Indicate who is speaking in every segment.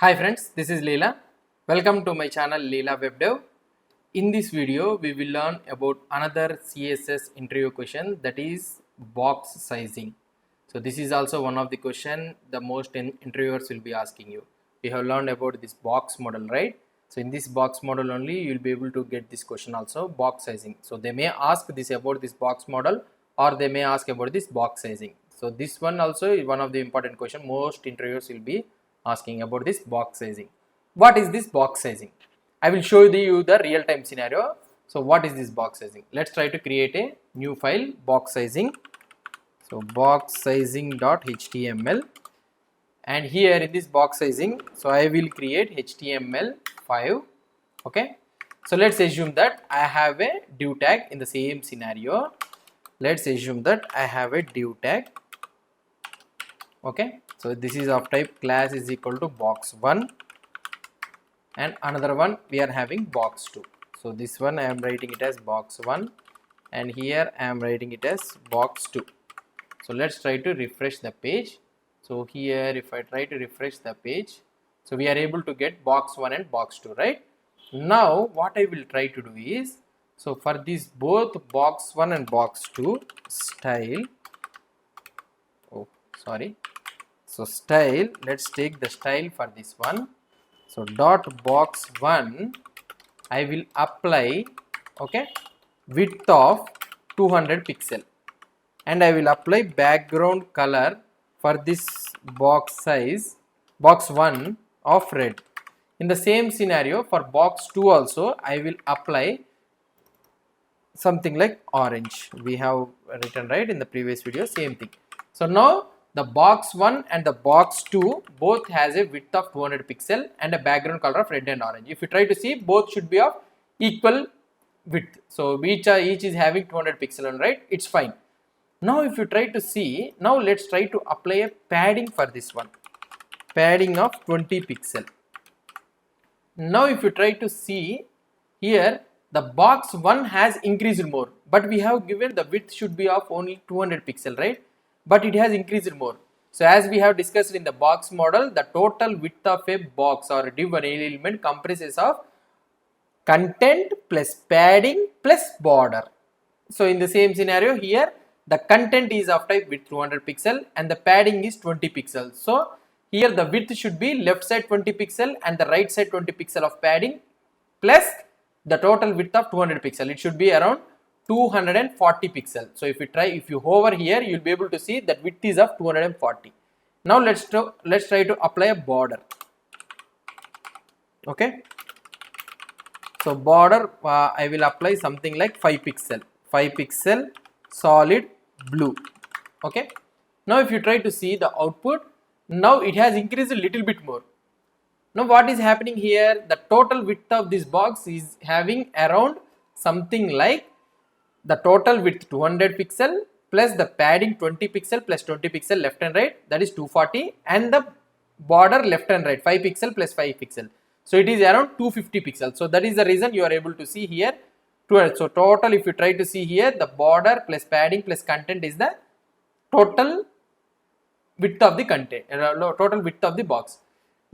Speaker 1: Hi friends, this is Leela. Welcome to my channel Leela Web Dev. In this video, we will learn about another CSS interview question, that is box sizing. So this is also one of the question the most interviewers will be asking you. We have learned about this box model, right? So in this box model only you will be able to get this question also, box sizing. So they may ask this about this box model, or they may ask about this box sizing. So this one also is one of the important question most interviewers will be asking about this box sizing. What is this box sizing? I will show you the real-time scenario. So what is this box sizing? Let's try to create a new file, box sizing. So box sizing.html, and here in this box sizing, so I will create HTML5. Okay, so let's assume that I have a div tag in the same scenario. Let's assume that I have a div tag. Okay, so this is of type class is equal to box1, and another one we are having box2. So this one I am writing it as box1, and here I am writing it as box2. So let's try to refresh the page. So here if I try to refresh the page, so we are able to get box1 and box2, right? Now what I will try to do is, so for this both box1 and box2 style, so style, let's take the style for this one. So dot box1, I will apply, okay, width of 200 pixel, and I will apply background color for this box size, box1 of red. In the same scenario for box2 also I will apply something like orange. We have written right in the previous video, same thing. So now the box1 and the box2 both has a width of 200 pixel and a background color of red and orange. If you try to see, both should be of equal width. So each is having 200 pixel, right? It's fine. Now if you try to see, now let's try to apply a padding for this one, padding of 20 pixel. Now if you try to see here, the box 1 has increased more, but we have given the width should be of only 200 pixel, right? But it has increased more. So as we have discussed in the box model, the total width of a box or a div element comprises of content plus padding plus border. So in the same scenario here, the content is of type width 200 pixel and the padding is 20 pixels. So here the width should be left side 20 pixel and the right side 20 pixel of padding plus the total width of 200 pixel. It should be around 240 pixel. So if you hover here, you will be able to see that width is of 240. Now let's try to apply a border. Okay. So border I will apply something like 5 pixel solid blue. Okay. Now if you try to see the output, now it has increased a little bit more. Now what is happening here? The total width of this box is having around something like the total width 200 pixel plus the padding 20 pixel plus 20 pixel left and right, that is 240, and the border left and right 5 pixel plus 5 pixel. So it is around 250 pixels. So that is the reason you are able to see here. So total, if you try to see here, the border plus padding plus content is the total width of the content, total width of the box.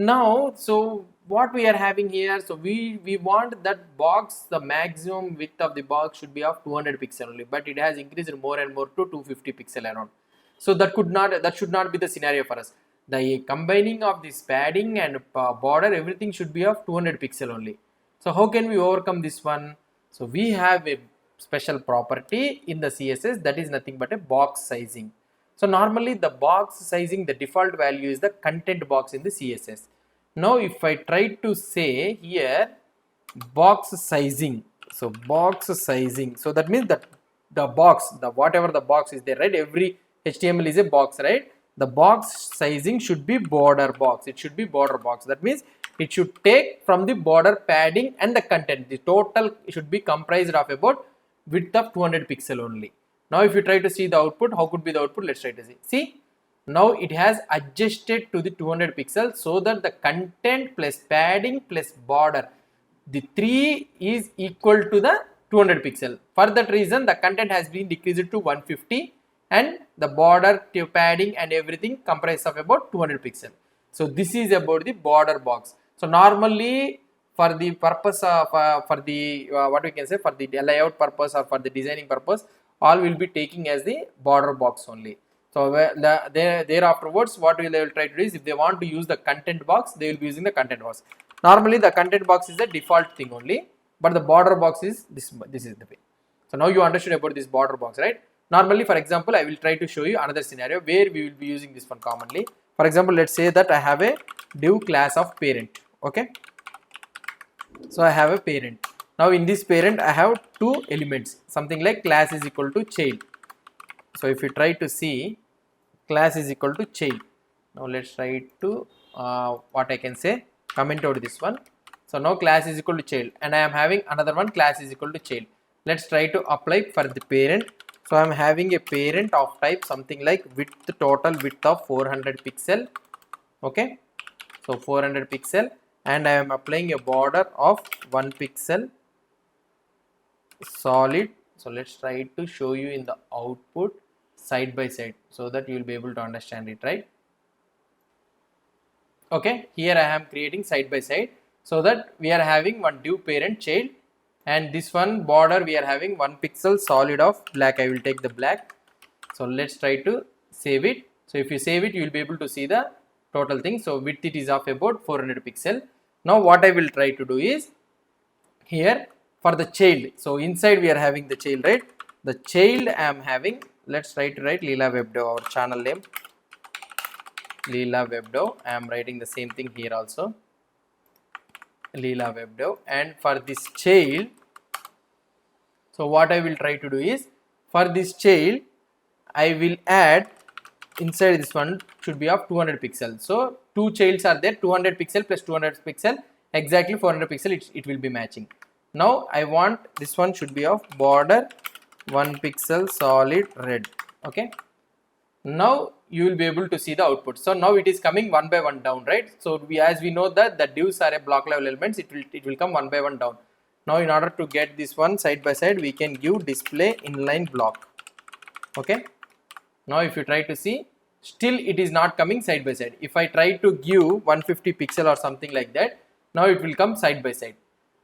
Speaker 1: Now, so what we are having here, so we want that box, the maximum width of the box should be of 200 pixel only, but it has increased more and more to 250 pixel around. So that should not be the scenario for us. The combining of this padding and border, everything should be of 200 pixel only. So how can we overcome this one? So we have a special property in the CSS, that is nothing but a box sizing. So normally the box sizing, the default value is the content box in the CSS. Now if I try to say here box sizing, so box sizing, so that means that the box, whatever the box is there, right? Every HTML is a box, right? The box sizing should be border box. It should be border box. That means it should take from the border padding and the content. The total should be comprised of about width of 200 pixel only. Now if you try to see the output, how could be the output? Let's try to see. See, now it has adjusted to the 200 pixels so that the content plus padding plus border, the 3 is equal to the 200 pixel. For that reason, the content has been decreased to 150 and the border, padding and everything comprised of about 200 pixel. So this is about the border box. So normally for the purpose of for the what we can say, for the layout purpose or for the designing purpose, all will be taking as the border box only. So there afterwards, what they will try to do is, if they want to use the content box, they will be using the content box. Normally the content box is the default thing only, but the border box is this is the way. So now you understood about this border box, right? Normally, for example, I will try to show you another scenario where we will be using this one commonly. For example, let's say that I have a div class of parent. Okay, so I have a parent. Now in this parent I have two elements, something like class is equal to child. So if you try to see, class is equal to child. Now let's try to what I can say, comment out this one. So now class is equal to child, and I am having another one, class is equal to child. Let's try to apply for the parent. So I am having a parent of type something like width, total width of 400 pixel. Okay, so 400 pixel, and I am applying a border of 1 pixel solid. So let's try to show you in the output side by side so that you will be able to understand it, right? Okay, here I am creating side by side, so that we are having one div parent child, and this one border we are having 1 pixel solid of black. I will take the black. So let's try to save it. So if you save it, you will be able to see the total thing. So width it is of about 400 pixel. Now what I will try to do is, here for the child, so inside we are having the child, right? The child I am having, let's try to write Leela Webdev, our channel name, Leela Webdev. I am writing the same thing here also, Leela Webdev. And for this child, so what I will try to do is, for this child I will add inside this one should be of 200 pixels. So two childs are there, 200 pixel plus 200 pixel, exactly 400 pixel, it will be matching. Now I want this one should be of border 1 pixel solid red. Okay, now you will be able to see the output. So now it is coming one by one down, right? So as we know that the divs are a block level elements, it will come one by one down. Now in order to get this one side by side, we can give display inline block. Okay, now if you try to see, still it is not coming side by side. If I try to give 150 pixel or something like that, now it will come side by side.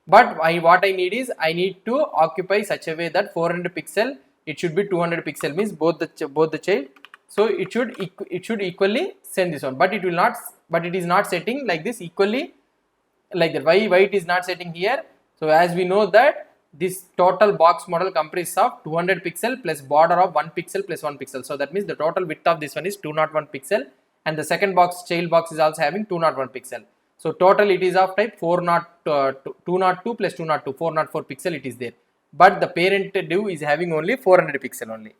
Speaker 1: But what I need is, I need to occupy such a way that 400 pixel, it should be 200 pixel, means both the child. So it should equally send this one, but it will not, but it is not setting like this equally like that. Why it is not setting here? So as we know that this total box model comprises of 200 pixel plus border of 1 pixel plus 1 pixel. So that means the total width of this one is 201 pixel, and the second box, child box, is also having 201 pixel. So total it is of type 202 plus 202, 404 pixel it is there. But the parent div is having only 400 pixel only.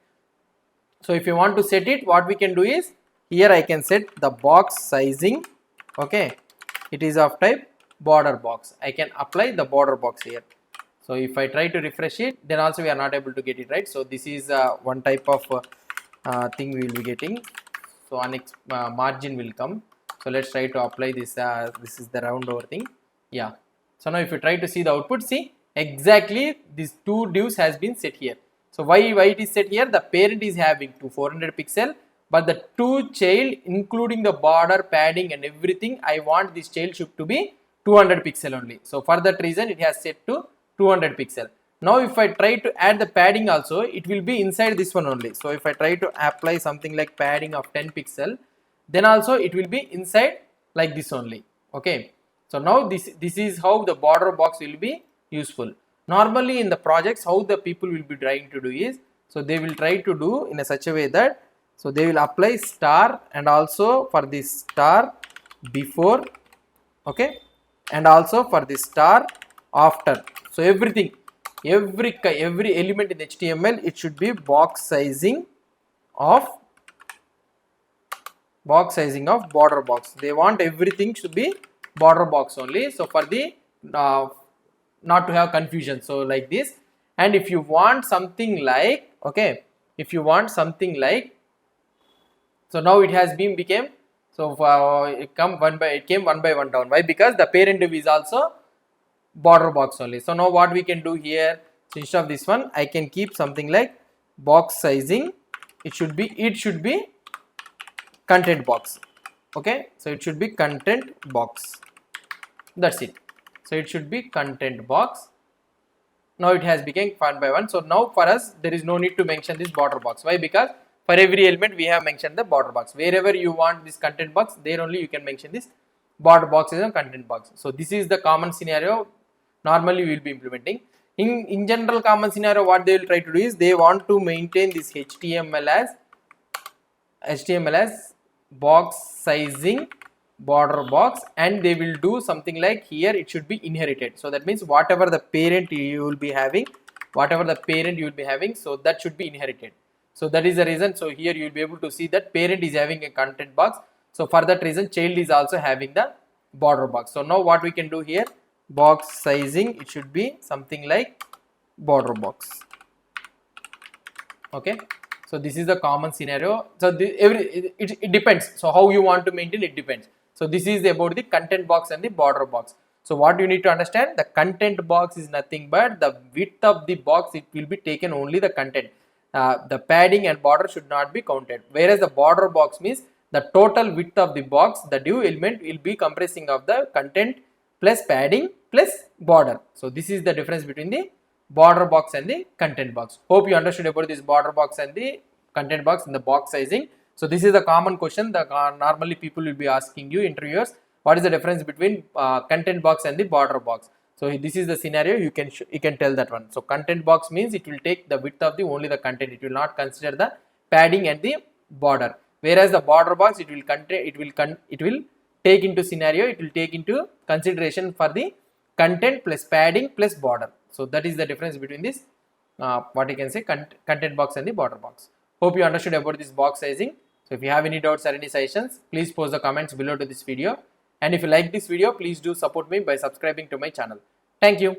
Speaker 1: So if you want to set it, what we can do is, here I can set the box sizing. Okay, it is of type border box. I can apply the border box here. So if I try to refresh it, then also we are not able to get it, right? So this is one type of thing we will be getting. So margin will come. So let's try to apply this. This is the round over thing. Yeah. So now if you try to see the output, see exactly these two divs has been set here. So why it is set here? The parent is having 400 pixel, but the two child, including the border, padding and everything, I want this child should to be 200 pixel only. So for that reason, it has set to 200 pixel. Now if I try to add the padding also, it will be inside this one only. So if I try to apply something like padding of 10 pixel, then also it will be inside like this only. Okay, so now this is how the border box will be useful. Normally in the projects, how the people will be trying to do is, so they will try to do in a such a way that, so they will apply star, and also for this star before, okay, and also for this star after. So everything, every element in HTML, it should be box sizing of border box. They want everything to be border box only. So for the not to have confusion, so like this. And if you want something like, okay, if you want something like, so now it has been became, so it came one by one down. Why? Because the parent div is also border box only. So now what we can do here, so instead of this one, I can keep something like box sizing, it should be content box. Okay, so it should be content box. That's it. So it should be content box. Now it has become one by one. So now for us there is no need to mention this border box. Why? Because for every element we have mentioned the border box. Wherever you want this content box, there only you can mention this border box as a content box. So this is the common scenario normally we will be implementing. In general common scenario, what they will try to do is they want to maintain this HTML as box sizing border box, and they will do something like here it should be inherited. So that means whatever the parent you will be having, so that should be inherited. So that is the reason. So here you will be able to see that parent is having a content box. So for that reason child is also having the border box. So now what we can do here, box sizing, it should be something like border box. Okay, so this is the common scenario. So it depends. So how you want to maintain, it depends. So this is about the content box and the border box. So what you need to understand, the content box is nothing but the width of the box. It will be taken only the content. The padding and border should not be counted. Whereas the border box means the total width of the box, the div element will be comprising of the content plus padding plus border. So this is the difference between the border box and the content box. Hope you understood about this border box and the content box and the box sizing. So this is the common question that normally people will be asking you, interviewers, what is the difference between content box and the border box. So this is the scenario, you can tell that one. So content box means it will take the width of the only the content, it will not consider the padding and the border. Whereas the border box, it will take into scenario, it will take into consideration for the content plus padding plus border. So that is the difference between this what you can say content box and the border box. Hope you understood about this box sizing. So if you have any doubts or any suggestions, please post the comments below to this video. And if you like this video, please do support me by subscribing to my channel. Thank you.